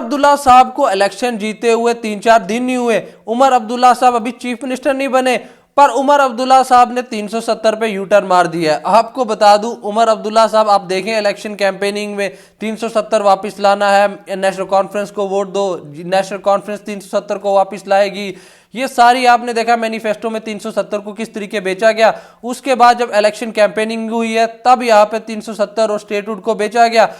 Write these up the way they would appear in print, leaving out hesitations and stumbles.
अब्दुल्ला साहब को इलेक्शन जीते हुए 3-4 दिन नहीं हुए। उमर अब्दुल्ला साहब अभी चीफ मिनिस्टर नहीं बने, पर उमर अब्दुल्ला साहब ने 370 पे यू टर्न मार दिया है। आपको बता दूं, उमर अब्दुल्ला साहब आप देखें इलेक्शन कैंपेनिंग में 370 वापस लाना है, नेशनल कॉन्फ्रेंस को वोट दो, नेशनल कॉन्फ्रेंस 370 को वापस लाएगी, ये सारी आपने देखा मैनिफेस्टो में 370 को किस तरीके बेचा गया। उसके बाद जब इलेक्शन कैंपेनिंग हुई है तब यहाँ पे 370 और स्टेटहुड को बेचा गया।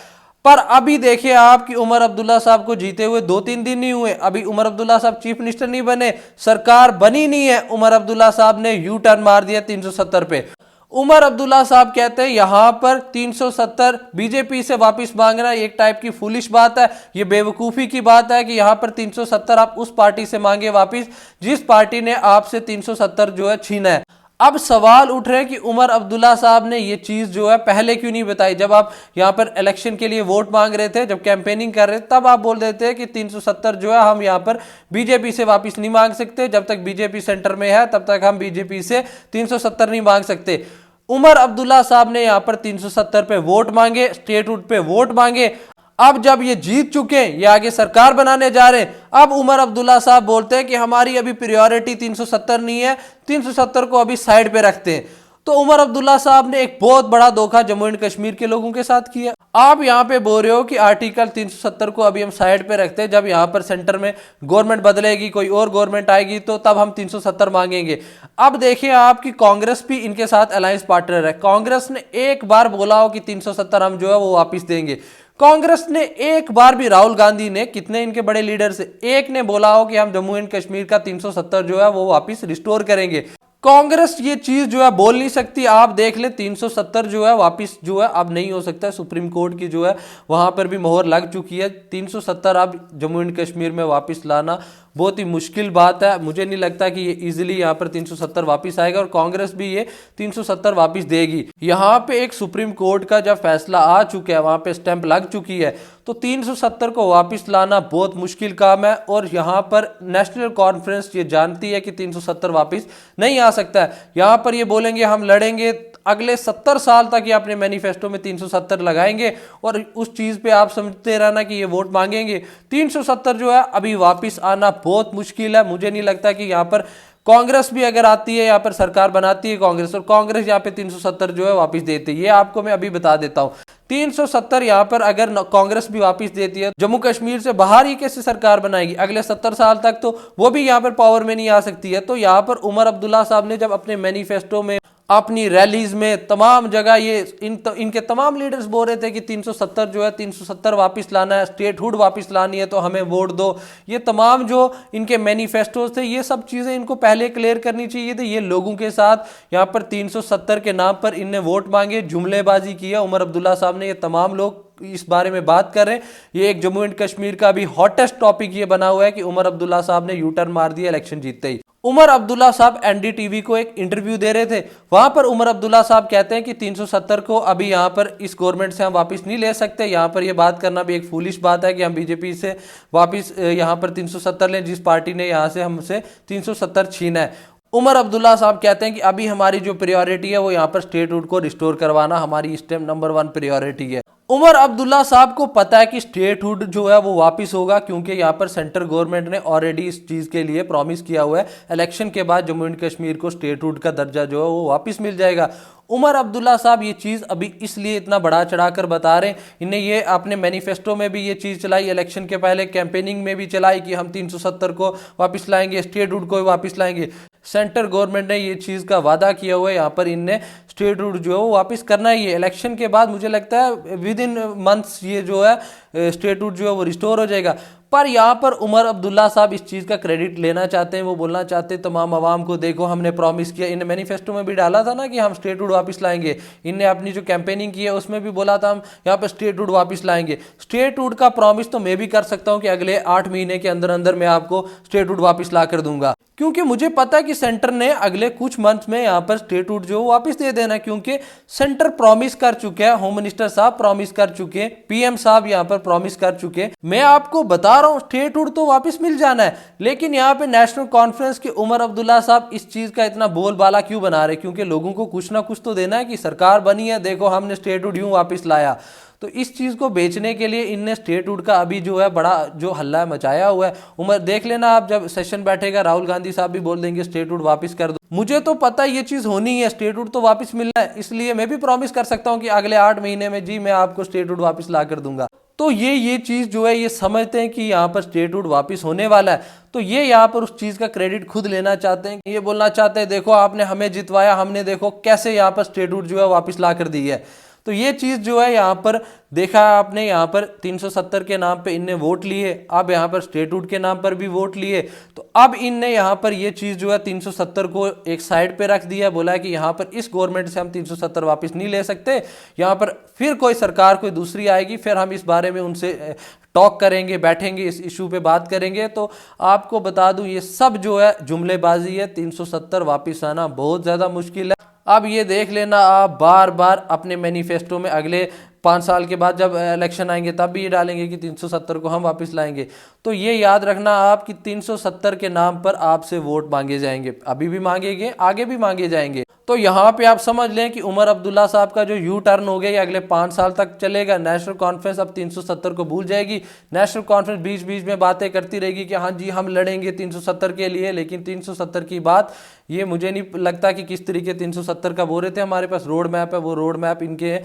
पर अभी देखिए आप कि उमर अब्दुल्ला साहब को जीते हुए 2-3 दिन नहीं हुए, अभी उमर अब्दुल्ला साहब चीफ मिनिस्टर नहीं बने, सरकार बनी नहीं है, उमर अब्दुल्ला साहब ने यू टर्न मार दिया 370 पे। उमर अब्दुल्ला साहब कहते हैं यहां पर 370 बीजेपी से वापस मांगना एक टाइप की फुलिश बात है, ये बेवकूफी की बात है कि यहां पर 370 आप उस पार्टी से मांगे वापस जिस पार्टी ने आपसे 370 जो है छीना है। अब सवाल उठ रहे हैं कि उमर अब्दुल्ला साहब ने ये चीज जो है पहले क्यों नहीं बताई। जब आप यहां पर इलेक्शन के लिए वोट मांग रहे थे, जब कैंपेनिंग कर रहे थे, तब आप बोल देते हैं कि 370 जो है हम यहां पर बीजेपी से वापस नहीं मांग सकते, जब तक बीजेपी सेंटर में है तब तक हम बीजेपी से 370 नहीं मांग सकते। उमर अब्दुल्ला साहब ने यहां पर 370 पे वोट मांगे, स्टेटहुड पे वोट मांगे। अब जब ये जीत चुके हैं, ये आगे सरकार बनाने जा रहे हैं, अब उमर अब्दुल्ला साहब बोलते हैं कि हमारी अभी प्रायोरिटी 370 नहीं है, 370 को अभी साइड पे रखते हैं। तो उमर अब्दुल्ला साहब ने एक बहुत बड़ा धोखा जम्मू एंड कश्मीर के लोगों के साथ किया। आप यहां पे बोल रहे हो कि आर्टिकल 370 को अभी हम साइड पे रखते हैं, जब यहां पर सेंटर में गवर्नमेंट बदलेगी, कोई और गवर्नमेंट आएगी तो तब हम 370 मांगेंगे। अब देखिए आपकी कांग्रेस भी इनके साथ अलायंस पार्टनर है। कांग्रेस ने एक बार बोला हो कि 370 हम जो है वो वापिस देंगे। कांग्रेस ने एक बार भी, राहुल गांधी ने, कितने इनके बड़े लीडर से, एक ने बोला हो कि हम जम्मू एंड कश्मीर का 370 जो है वो वापस रिस्टोर करेंगे। कांग्रेस ये चीज जो है बोल नहीं सकती। आप देख ले 370 जो है वापस जो है अब नहीं हो सकता है, सुप्रीम कोर्ट की जो है वहां पर भी मोहर लग चुकी है। 370 अब जम्मू एंड कश्मीर में वापस लाना बहुत ही मुश्किल बात है। मुझे नहीं लगता कि ये इजीली यहाँ पर 370 वापस आएगा और कांग्रेस भी ये 370 वापस देगी। यहाँ पे एक सुप्रीम कोर्ट का जब फैसला आ चुका है, वहां पे स्टैंप लग चुकी है, तो 370 को वापस लाना बहुत मुश्किल काम है। और यहाँ पर नेशनल कॉन्फ्रेंस ये जानती है कि 370 वापस नहीं आ सकता है। यहाँ पर ये बोलेंगे हम लड़ेंगे, अगले 70 साल तक ये अपने मैनिफेस्टो में 370 लगाएंगे और उस चीज पे आप समझते रहना कि ये वोट मांगेंगे। 370 जो है अभी वापस आना बहुत मुश्किल है। मुझे नहीं लगता कि यहाँ पर कांग्रेस भी अगर आती है, यहाँ पर सरकार बनाती है कांग्रेस, और कांग्रेस यहाँ पे 370 जो है वापस देती है, ये आपको मैं अभी बता देता हूँ। 370 यहाँ पर अगर कांग्रेस भी वापस देती है, जम्मू कश्मीर से बाहर ही कैसे सरकार बनाएगी अगले 70 साल तक, तो वो भी यहाँ पर पावर में नहीं आ सकती है। तो यहाँ पर उमर अब्दुल्ला साहब ने जब अपने मैनिफेस्टो में, अपनी रैलीज में, तमाम जगह ये इनके तमाम लीडर्स बोल रहे थे कि 370 जो है 370 वापस लाना है, स्टेटहुड वापस लानी है तो हमें वोट दो। ये तमाम जो इनके मैनिफेस्टोज थे, ये सब चीजें इनको पहले क्लियर करनी चाहिए थी। ये लोगों के साथ यहाँ पर 370 के नाम पर इनने वोट मांगे, जुमलेबाजी की है उमर अब्दुल्ला साहब ने। ये तमाम लोग इस बारे में बात कर रहे हैं। ये एक जम्मू एंड कश्मीर का अभी हॉटेस्ट टॉपिक ये बना हुआ है कि उमर अब्दुल्ला साहब ने यू टर्न मार दिया इलेक्शन जीतते ही। उमर अब्दुल्ला साहब एनडीटीवी को एक इंटरव्यू दे रहे थे, वहां पर उमर अब्दुल्ला साहब कहते हैं कि 370 को अभी यहां पर इस गवर्नमेंट से हम वापस नहीं ले सकते। यहां पर यह बात करना भी एक फूलिश बात है कि हम बीजेपी से वापस यहां पर 370 लें, जिस पार्टी ने यहां से हमसे 370 छीना है। उमर अब्दुल्ला साहब कहते हैं कि अभी हमारी जो प्रायोरिटी है वो यहाँ पर स्टेटहुड को रिस्टोर करवाना हमारी इस टाइम नंबर 1 प्रायोरिटी है। उमर अब्दुल्ला साहब को पता है कि स्टेटहुड जो है वो वापस होगा, क्योंकि यहाँ पर सेंट्रल गवर्नमेंट ने ऑलरेडी इस चीज के लिए प्रॉमिस किया हुआ है, इलेक्शन के बाद जम्मू एंड कश्मीर को स्टेटहुड का दर्जा जो है वो वापस मिल जाएगा। उमर अब्दुल्ला साहब ये चीज अभी इसलिए इतना बढ़ा चढ़ाकर बता रहे हैं, इन्हें ये अपने मैनिफेस्टो में भी ये चीज चलाई, इलेक्शन के पहले कैंपेनिंग में भी चलाई कि हम 370 को वापस लाएंगे, स्टेटहुड को वापस लाएंगे। सेंट्रल गवर्नमेंट ने ये चीज का वादा किया हुआ है, यहाँ पर इनने स्टेटहुड जो है वो वापस करना ही है। इलेक्शन के बाद मुझे लगता है विद इन मंथ्स ये जो है स्टेटहुड जो है वो रिस्टोर हो जाएगा। पर यहाँ पर उमर अब्दुल्ला साहब इस चीज़ का क्रेडिट लेना चाहते हैं, वो बोलना चाहते हैं तमाम आवाम को, देखो हमने प्रॉमिस किया। इन्हें मैनिफेस्टो में भी डाला था ना कि हम स्टेटहुड वापस लाएंगे। इनने अपनी जो कैंपेनिंग की है उसमें भी बोला था हम यहाँ पर स्टेटहुड वापस लाएंगे। स्टेटहुड का प्रॉमिस तो मैं भी कर सकता हूँ कि अगले 8 महीने के अंदर अंदर मैं आपको स्टेटहुड वापस ला कर दूंगा, क्योंकि मुझे पता है कि सेंटर ने अगले कुछ मंथ में यहाँ पर स्टेटहुड जो वापस दे देना, क्योंकि सेंटर प्रॉमिस कर चुके हैं, होम मिनिस्टर साहब प्रॉमिस कर चुके हैं, पीएम साहब यहाँ पर प्रॉमिस कर चुके हैं। मैं आपको बता रहा हूँ स्टेटहुड तो वापस मिल जाना है, लेकिन यहाँ पे नेशनल कॉन्फ्रेंस के उमर अब्दुल्ला साहब इस चीज का इतना बोलबाला क्यों बना रहे? क्योंकि लोगों को कुछ ना कुछ तो देना है कि सरकार बनी है, देखो हमने स्टेटहुड यूं वापस लाया। तो इस चीज को बेचने के लिए इनने स्टेटहुड का अभी जो है बड़ा जो हल्ला मचाया हुआ है। उमर देख लेना आप, जब सेशन बैठेगा राहुल गांधी साहब भी बोल देंगे स्टेटहुड वापस कर दो। मुझे तो पता है ये चीज होनी है, स्टेटहुड तो वापस मिलना है, इसलिए मैं भी प्रॉमिस कर सकता हूं कि अगले 8 महीने में जी मैं आपको स्टेटहुड वापस ला कर दूंगा। तो ये चीज जो है ये समझते हैं कि यहाँ पर स्टेटहुड वापस होने वाला है, तो ये यहाँ पर उस चीज का क्रेडिट खुद लेना चाहते हैं, ये बोलना चाहते हैं देखो आपने हमें जितवाया, हमने देखो कैसे यहाँ पर स्टेटहुड जो है वापस ला कर दी है। तो ये चीज जो है यहाँ पर देखा आपने, यहाँ पर 370 के नाम पे इनने वोट लिए, अब यहाँ पर स्टेटहुड के नाम पर भी वोट लिए। तो अब इनने यहाँ पर ये चीज जो है 370 को एक साइड पे रख दिया, बोला है कि यहाँ पर इस गवर्नमेंट से हम 370 वापस नहीं ले सकते, यहाँ पर फिर कोई सरकार कोई दूसरी आएगी, फिर हम इस बारे में उनसे टॉक करेंगे, बैठेंगे, इस इशू पे बात करेंगे। तो आपको बता दूं ये सब जो है जुमलेबाजी है, 370 वापस आना बहुत ज्यादा मुश्किल है। अब ये देख लेना आप, बार बार अपने मैनिफेस्टो में अगले 5 साल के बाद जब इलेक्शन आएंगे तब भी ये डालेंगे कि 370 को हम वापस लाएंगे। तो ये याद रखना आप कि 370 के नाम पर आपसे वोट मांगे जाएंगे, अभी भी मांगेंगे, आगे भी मांगे जाएंगे। तो यहाँ पे आप समझ लें कि उमर अब्दुल्ला साहब का जो यू टर्न हो गया ये अगले 5 साल तक चलेगा। नेशनल कॉन्फ्रेंस अब 370 को भूल जाएगी, नेशनल कॉन्फ्रेंस बीच बीच में बातें करती रहेगी कि हाँ जी हम लड़ेंगे 370 के लिए, लेकिन 370 की बात ये मुझे नहीं लगता कि किस तरीके 370 का बोल रहे थे। हमारे पास रोड मैप है, वो रोड मैप इनके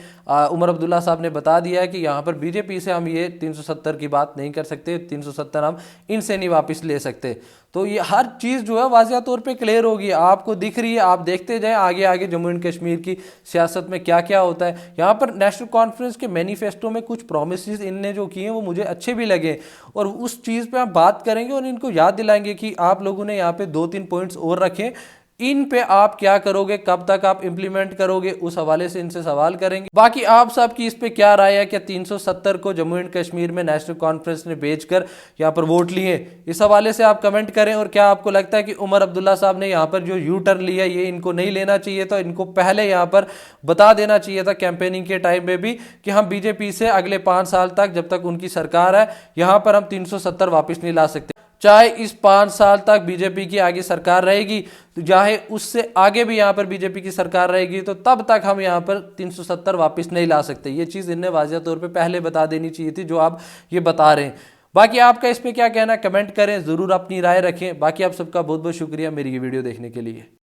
उमर अब्दुल्ला साहब ने बता दिया है कि यहाँ पर बीजेपी से हम ये 370 की बात नहीं कर सकते, 370 हम इनसे नहीं वापस ले सकते। तो ये हर चीज़ जो है वाज़िया तौर पे क्लियर होगी, आपको दिख रही है, आप देखते जाएं आगे आगे जम्मू एंड कश्मीर की सियासत में क्या क्या होता है। यहाँ पर नेशनल कॉन्फ्रेंस के मैनिफेस्टो में कुछ प्रोमिसेस इनने जो किए वो मुझे अच्छे भी लगे, और उस चीज़ पे हम बात करेंगे और इनको याद दिलाएंगे कि आप लोगों ने यहाँ पे 2-3 पॉइंट्स और रखे, इन पे आप क्या करोगे, कब तक आप इंप्लीमेंट करोगे, उस हवाले से इनसे सवाल करेंगे। बाकी आप सबकी इस पे क्या राय है, क्या 370 को जम्मू एंड कश्मीर में नेशनल कॉन्फ्रेंस ने बेचकर यहाँ पर वोट लिए, इस हवाले से आप कमेंट करें। और क्या आपको लगता है कि उमर अब्दुल्ला साहब ने यहाँ पर जो यू टर्न लिया ये इनको नहीं लेना चाहिए था, इनको पहले यहाँ पर बता देना चाहिए था कैंपेनिंग के टाइम में भी कि हम बीजेपी से अगले 5 साल तक जब तक उनकी सरकार है यहाँ पर हम 370 वापस नहीं ला सकते, चाहे इस 5 साल तक बीजेपी की आगे सरकार रहेगी, तो चाहे उससे आगे भी यहाँ पर बीजेपी की सरकार रहेगी, तो तब तक हम यहाँ पर 370 वापस नहीं ला सकते। ये चीज़ इन्हें वाज़िया तौर पे पहले बता देनी चाहिए थी जो आप ये बता रहे हैं। बाकी आपका इस पे क्या कहना है कमेंट करें, ज़रूर अपनी राय रखें। बाकी आप सबका बहुत बहुत शुक्रिया मेरी ये वीडियो देखने के लिए।